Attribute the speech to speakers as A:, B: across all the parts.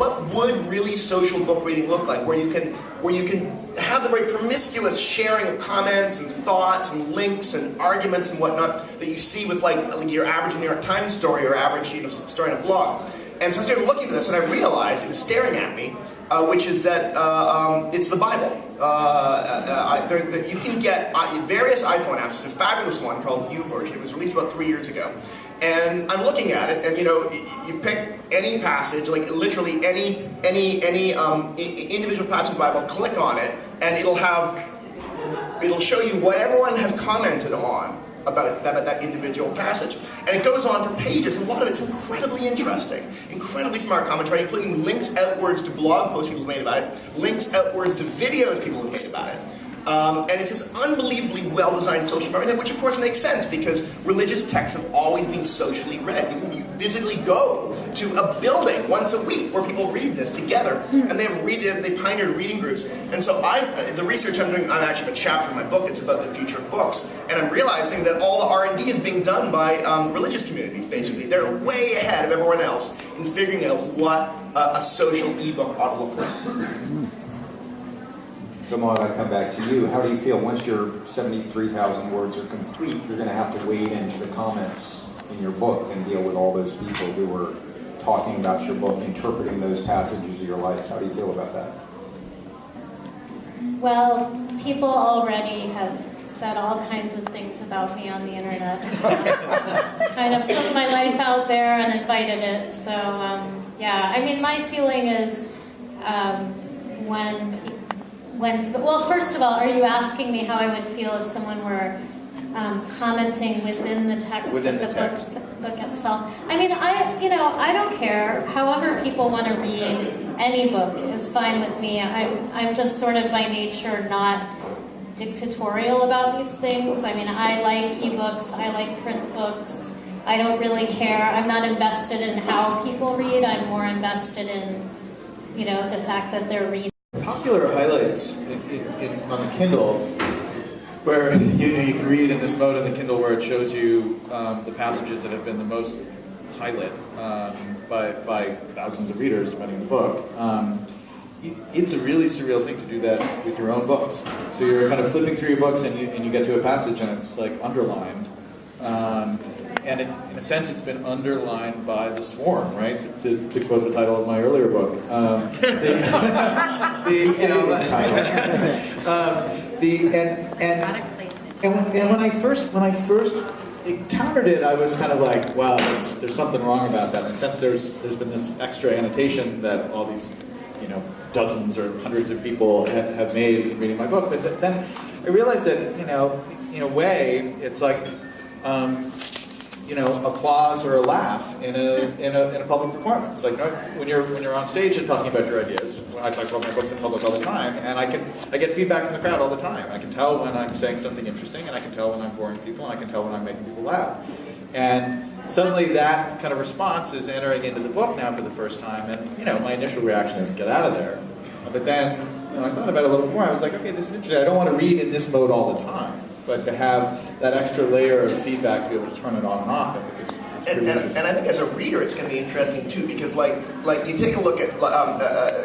A: what would really social book reading look like, where you can have the very promiscuous sharing of comments and thoughts and links and arguments and whatnot that you see with like your average New York Times story or average story in a blog. And so I started looking at this and I realized it was staring at me, which is that it's the Bible. You can get various iPhone apps. There's a fabulous one called YouVersion. It was released about 3 years ago. And I'm looking at it, and you pick any passage, like literally any individual passage of the Bible, click on it, and it'll show you what everyone has commented on about that individual passage. And it goes on for pages, and a lot of it's incredibly interesting, incredibly smart commentary, including links outwards to blog posts people have made about it, links outwards to videos people have made about it. And it's this unbelievably well-designed social media, which of course makes sense because religious texts have always been socially read. You physically go to a building once a week where people read this together, and they pioneered reading groups. And so the research I'm doing, I'm actually a chapter in my book, it's about the future of books, and I'm realizing that all the R&D is being done by religious communities, basically. They're way ahead of everyone else in figuring out what a social ebook ought to look like.
B: So Maud, I come back to you. How do you feel once your 73,000 words are complete? You're going to have to wade into the comments in your book and deal with all those people who were talking about your book, interpreting those passages of your life. How do you feel about that?
C: Well, people already have said all kinds of things about me on the internet. Kind of put my life out there and invited it. So, yeah. I mean, my feeling is well, first of all, are you asking me how I would feel if someone were commenting within the text of the book itself? I mean, I don't care. However people want to read any book is fine with me. I'm just sort of by nature not dictatorial about these things. I mean, I like ebooks. I like print books. I don't really care. I'm not invested in how people read. I'm more invested in, the fact that they're reading.
D: Popular highlights on the Kindle, where you can read in this mode in the Kindle where it shows you the passages that have been the most highlighted by thousands of readers, depending on the book. It's a really surreal thing to do that with your own books. So you're kind of flipping through your books and you get to a passage and it's like underlined. And in a sense, it's been underlined by the swarm, right? To quote the title of my earlier book. And when I first encountered it, I was kind of like, wow, there's something wrong about that. And since there's been this extra annotation that all these dozens or hundreds of people have made in reading my book, but then I realized that in a way, it's like. Applause or a laugh in a public performance. Like when you're on stage and talking about your ideas. When I talk about my books in public all the time, and I get feedback from the crowd all the time. I can tell when I'm saying something interesting, and I can tell when I'm boring people, and I can tell when I'm making people laugh. And suddenly that kind of response is entering into the book now for the first time, and my initial reaction is get out of there. But then I thought about it a little more. I was like, okay, this is interesting. I don't want to read in this mode all the time. But to have that extra layer of feedback to be able to turn it on and off, I think it's pretty interesting.
A: And I think as a reader, it's going to be interesting too, because like you take a look at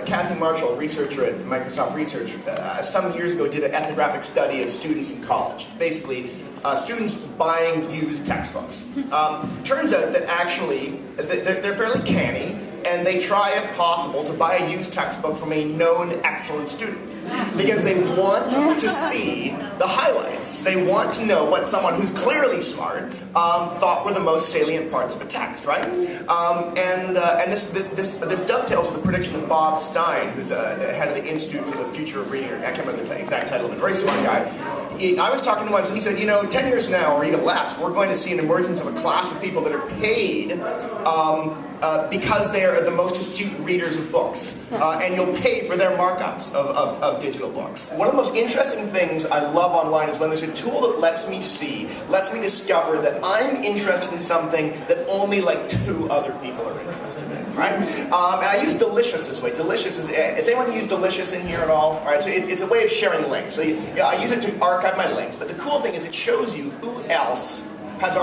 A: Kathy Marshall, a researcher at Microsoft Research, some years ago did an ethnographic study of students in college. Basically, students buying used textbooks. Turns out that actually they're fairly canny, and they try, if possible, to buy a used textbook from a known excellent student. Because they want to see the highlights. They want to know what someone who's clearly smart thought were the most salient parts of a text, right? And this dovetails with the prediction that Bob Stein, who's the head of the Institute for the Future of Reading, I can't remember the exact title of it, a very smart guy. I was talking to him once, and he said, 10 years from now, or even less, we're going to see an emergence of a class of people that are paid because they are the most astute readers of books. And you'll pay for their markups of digital books. One of the most interesting things I love online is when there's a tool that lets me discover that I'm interested in something that only like 2 other people are interested in, right? And I use Delicious this way. Delicious is anyone use Delicious in here at all? All right, so it's a way of sharing links. So I use it to archive my links. But the cool thing is it shows you who else has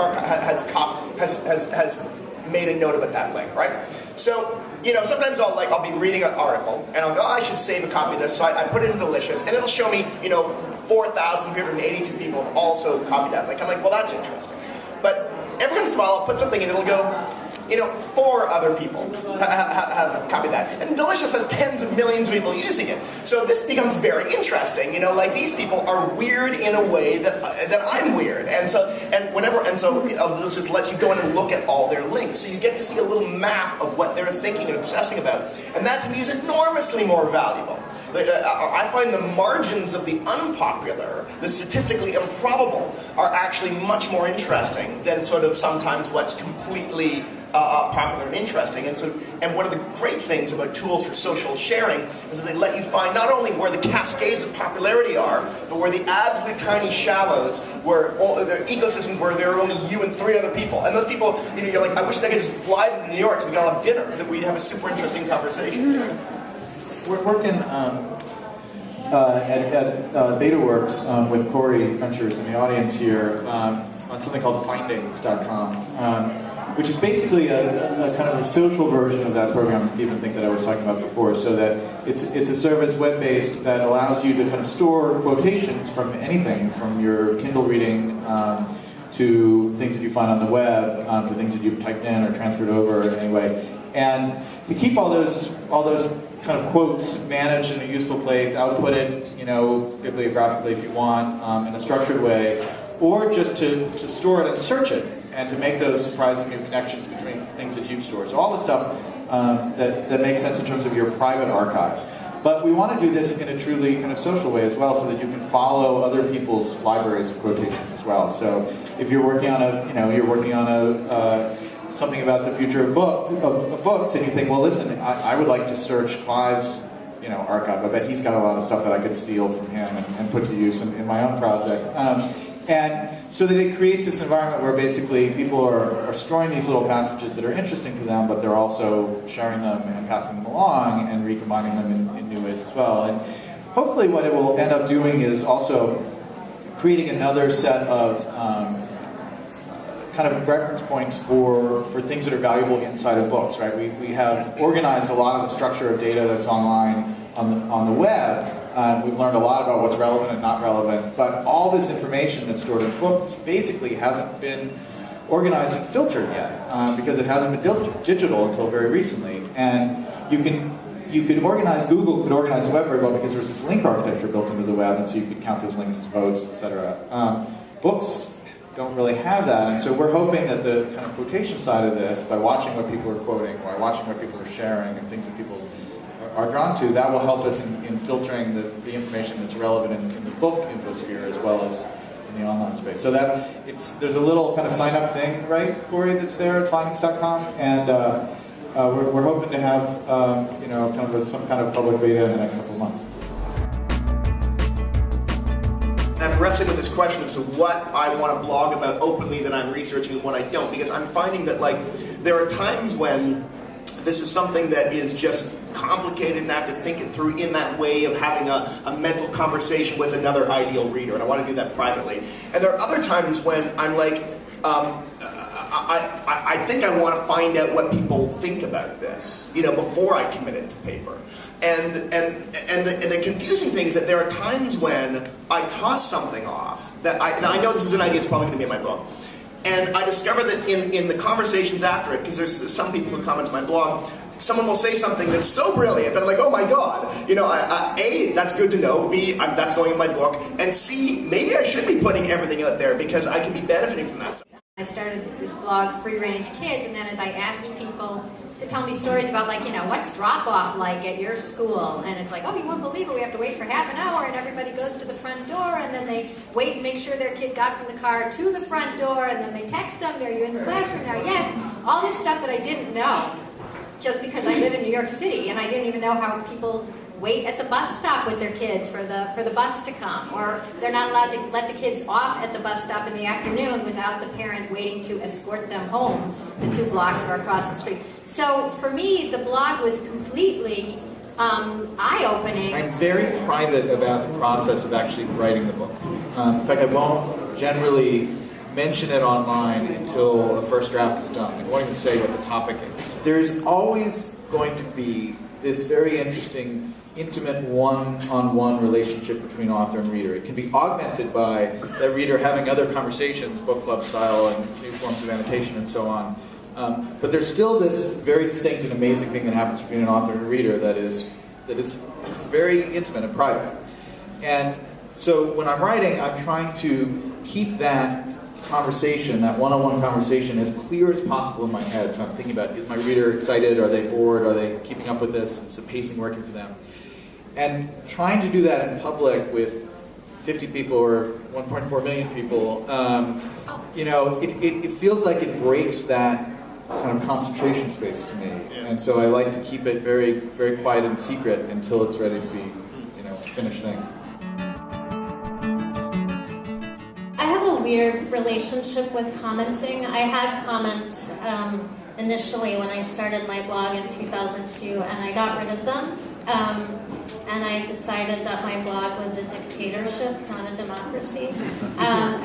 A: made a note about that link, right? So, sometimes I'll be reading an article, and I'll go, I should save a copy of this, so I put it in Delicious, and it'll show me, 4,382 people have also copied that link. I'm like, well, that's interesting. But every once in a while, I'll put something in, it'll go, 4 other people have copied that. And Delicious has tens of millions of people using it. So this becomes very interesting. These people are weird in a way that I'm weird. So Delicious lets you go in and look at all their links. So you get to see a little map of what they're thinking and obsessing about. And that to me is enormously more valuable. I find the margins of the unpopular, the statistically improbable, are actually much more interesting than sort of sometimes what's completely popular and interesting. And one of the great things about tools for social sharing is that they let you find not only where the cascades of popularity are, but where the absolute tiny shallows, where the ecosystems where there are only you and 3 other people. And those people, you're like, I wish they could just fly them to New York so we could all have dinner, because we'd have a super interesting conversation here.
D: We're working at BetaWorks with Corey Ventures in the audience here on something called Findings.com, which is basically a kind of a social version of that program, even think that I was talking about before. So that it's a service web-based that allows you to kind of store quotations from anything, from your Kindle reading to things that you find on the web, to things that you've typed in or transferred over anyway, and you keep all those kind of quotes managed in a useful place, output it, bibliographically if you want, in a structured way, or just to store it and search it, and to make those surprising new connections between things that you've stored. So all the stuff that makes sense in terms of your private archive. But we want to do this in a truly kind of social way as well, so that you can follow other people's libraries of quotations as well. So if you're working on something about the future of books, and you think, well, listen, I would like to search Clive's, archive. I bet he's got a lot of stuff that I could steal from him and put to use in my own project. And so that it creates this environment where basically people are storing these little passages that are interesting to them, but they're also sharing them and passing them along and recombining them in new ways as well. And hopefully what it will end up doing is also creating another set of kind of reference points for things that are valuable inside of books, right? We have organized a lot of the structure of data that's online on the web. We've learned a lot about what's relevant and not relevant, but all this information that's stored in books basically hasn't been organized and filtered yet, because it hasn't been digital until very recently. And you could organize, Google could organize the web very well because there's this link architecture built into the web, and so you could count those links as votes, etc. Books don't really have that, and so we're hoping that the kind of quotation side of this, by watching what people are quoting, by watching what people are sharing, and things that people are drawn to, that will help us in filtering the information that's relevant in the book infosphere as well as in the online space. So that there's a little kind of sign-up thing, right, Corey, that's there at Findings.com, and we're hoping to have kind of some kind of public beta in the next couple of months.
A: I'm wrestling with this question as to what I want to blog about openly that I'm researching and what I don't, because I'm finding that there are times when this is something that is just complicated and I have to think it through in that way of having a mental conversation with another ideal reader, and I want to do that privately. And there are other times when I'm like, I think I want to find out what people think about this, before I commit it to paper. And the confusing thing is that there are times when I toss something off that and I know this is an idea that's probably going to be in my book, and I discover that in the conversations after it, because there's some people who comment to my blog, someone will say something that's so brilliant that I'm like, oh my god, A, that's good to know, B, that's going in my book, and C, maybe I should be putting everything out there because I could be benefiting from that stuff.
E: I started this blog, Free Range Kids, and then as I asked people to tell me stories about, what's drop-off like at your school? And it's like, oh, you won't believe it, we have to wait for half an hour, and everybody goes to the front door, and then they wait and make sure their kid got from the car to the front door, and then they text them, are you in the classroom now? Yes. All this stuff that I didn't know, just because I live in New York City, and I didn't even know how people wait at the bus stop with their kids for the bus to come, or they're not allowed to let the kids off at the bus stop in the afternoon without the parent waiting to escort them home the 2 blocks or across the street. So for me, the blog was completely eye-opening.
D: I'm very private about the process of actually writing the book. In fact, I won't generally mention it online until the first draft is done. They won't even say what the topic is. There is always going to be this very interesting, intimate one-on-one relationship between author and reader. It can be augmented by the reader having other conversations, book club style, and new forms of annotation and so on. But there's still this very distinct and amazing thing that happens between an author and a reader that is very intimate and private. And so when I'm writing, I'm trying to keep that conversation, that one-on-one conversation, as clear as possible in my head. So I'm thinking about, is my reader excited? Are they bored? Are they keeping up with this? Is the pacing working for them? And trying to do that in public with 50 people or 1.4 million people, it feels like it breaks that kind of concentration space to me. And so I like to keep it very, very quiet and secret until it's ready to be, finished thing.
C: I have a weird relationship with commenting. I had comments initially when I started my blog in 2002, and I got rid of them. And I decided that my blog was a dictatorship, not a democracy.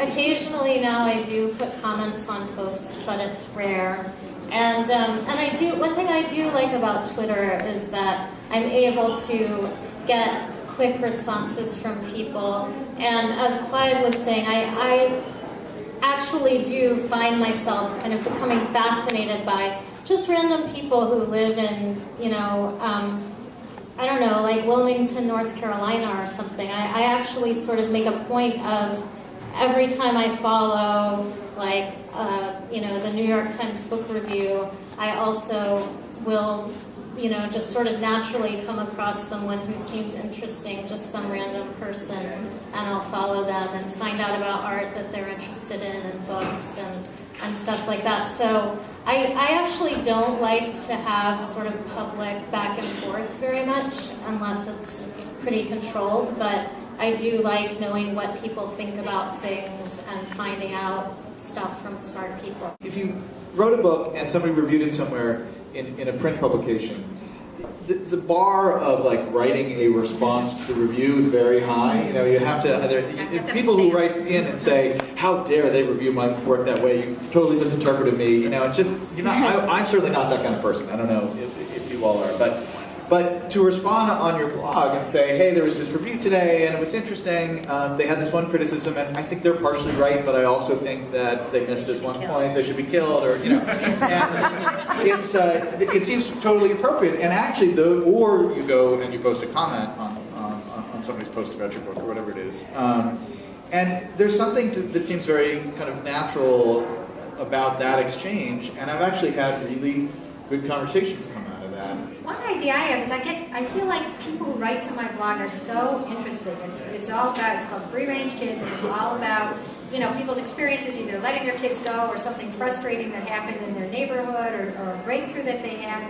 C: Occasionally now I do put comments on posts, but it's rare. And I do, one thing I do like about Twitter is that I'm able to get quick responses from people. And as Clyde was saying, I actually do find myself kind of becoming fascinated by just random people who live in, I don't know, like Wilmington, North Carolina or something. I actually sort of make a point of every time I follow, like, the New York Times book review, I also will, just sort of naturally come across someone who seems interesting, just some random person, and I'll follow them and find out about art that they're interested in and books and stuff like that. So I actually don't like to have sort of public back and forth very much unless it's pretty controlled, but I do like knowing what people think about things and finding out stuff from smart people.
D: If you wrote a book and somebody reviewed it somewhere in a print publication, the bar of like writing a response to the review is very high. You have to people who write in and say, "How dare they review my work that way? You totally misinterpreted me." It's just I'm certainly not that kind of person. I don't know if you all are, but to respond on your blog and say, "Hey, there was this review today and it was interesting. They had this one criticism and I think they're partially right, but I also think that they missed this one point. They should be killed," or and it seems totally appropriate. And actually, or you go and you post a comment on somebody's post about your book or whatever it is, and there's something that seems very kind of natural about that exchange. And I've actually had really good conversations come out of that.
E: One idea I have is I feel like people who write to my blog are so interesting. It's all about, it's called Free Range Kids, and it's all about, people's experiences, either letting their kids go or something frustrating that happened in their neighborhood or a breakthrough that they had.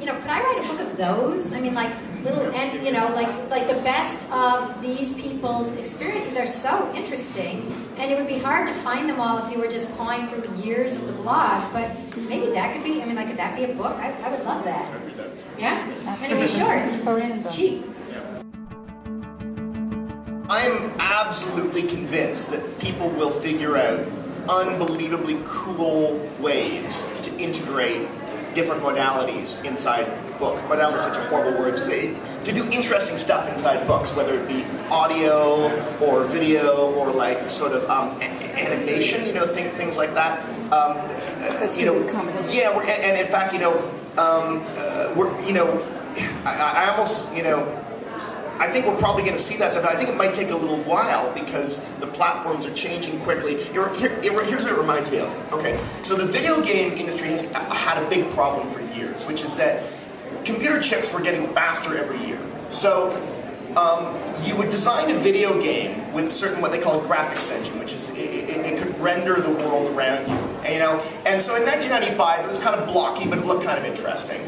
E: Could I write a book of those? I mean, like the best of these people's experiences are so interesting, and it would be hard to find them all if you were just pawing through the years of the blog, but maybe that could be, could that be a book? I would love that. Yeah? And it'd be short, cheap.
A: I'm absolutely convinced that people will figure out unbelievably cool ways to integrate different modalities inside books. Modality is such a horrible word to say. To do interesting stuff inside books, whether it be audio or video or like sort of animation, things like that. Yeah, and in fact, I almost, I think we're probably going to see that stuff. I think it might take a little while because the platforms are changing quickly. Here's what it reminds me of. Okay, so the video game industry has had a big problem for years, which is that computer chips were getting faster every year. So you would design a video game with a certain, what they call a graphics engine, which is it could render the world around you. And so in 1995, it was kind of blocky, but it looked kind of interesting.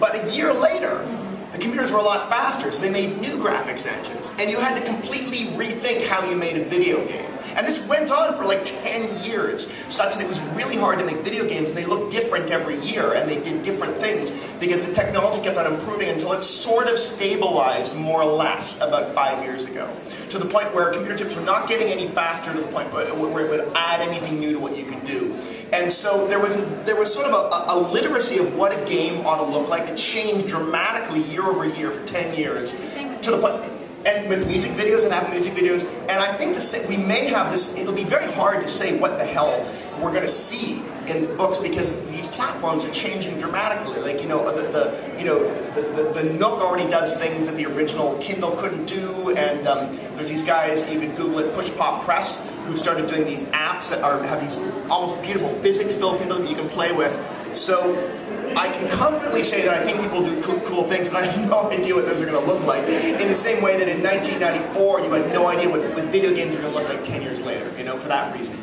A: But a year later, the computers were a lot faster, so they made new graphics engines, and you had to completely rethink how you made a video game. And this went on for like 10 years, such that it was really hard to make video games, and they looked different every year, and they did different things, because the technology kept on improving until it sort of stabilized more or less about 5 years ago. To the point where computer chips were not getting any faster, to the point where it would add anything new to what you could do. And so there was sort of a literacy of what a game ought to look like that changed dramatically year over year for 10 years. To the point, and with music videos and Apple Music videos, and I think we may have this, it'll be very hard to say what the hell we're going to see in the books, because these platforms are changing dramatically. Like, you know, the Nook already does things that the original Kindle couldn't do, and there's these guys, you can Google it, Push Pop Press, who started doing these apps that have these almost beautiful physics built into them you can play with. So I can confidently say that I think people do cool things, but I have no idea what those are going to look like. In the same way that in 1994, you had no idea what video games were going to look like 10 years later, you know, for that reason.